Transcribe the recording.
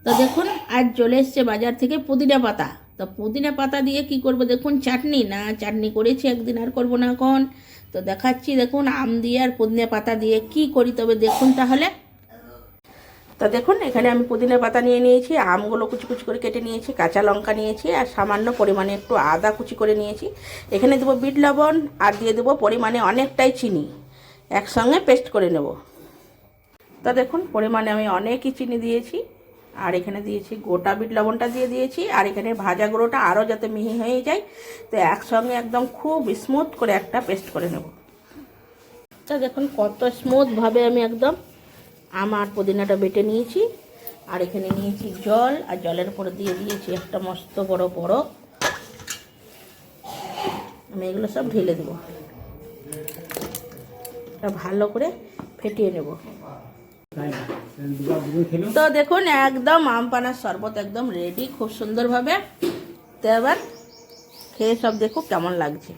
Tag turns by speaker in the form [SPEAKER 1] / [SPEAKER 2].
[SPEAKER 1] তো দেখুন আজ চলে এসছে বাজার থেকে পুদিনা পাতা। তো পুদিনা পাতা দিয়ে কি করব দেখুন, চাটনি না চাটনি করেছি একদিন, আর করব না এখন। তো দেখাচ্ছি দেখুন আম দিয়ে আর পুদিনা পাতা দিয়ে কি করি, তবে দেখুন তাহলে। তো দেখুন এখানে আমি পুদিনা পাতা নিয়ে নিয়েছি, আমগুলো কুচি কুচি করে কেটে নিয়েছি, কাঁচা লঙ্কা নিয়েছি আর সামান্য পরিমাণে একটু আদা কুচি করে নিয়েছি। এখানে দেবো বিট লবণ আর দিয়ে দেবো পরিমাণে অনেকটাই চিনি, একসঙ্গে পেস্ট করে নেব। তো দেখুন পরিমাণে আমি অনেকই চিনি দিয়েছি, আর এখানে দিয়েছি গোটা বিট লবণটা দিয়ে দিয়েছি, আর এখানে ভাজা গুঁড়োটা আরও যাতে মিহি হয়ে যায়, তো একসঙ্গে একদম খুব স্মুথ করে একটা পেস্ট করে নেব। তো দেখুন কত স্মুথভাবে আমি একদম আমার পুদিনাটা বেটে নিয়েছি। আর এখানে নিয়েছি জল, আর জলের উপরে দিয়ে দিয়েছি একটা মস্ত বড় বরফ। আমি এগুলো সব ঢেলে দেবো, ভালো করে ফেটিয়ে নেব। তো দেখুন একদম আম পানার শরবত একদম রেডি খুব সুন্দরভাবে। তো এবার খেয়ে সব দেখো কেমন লাগছে।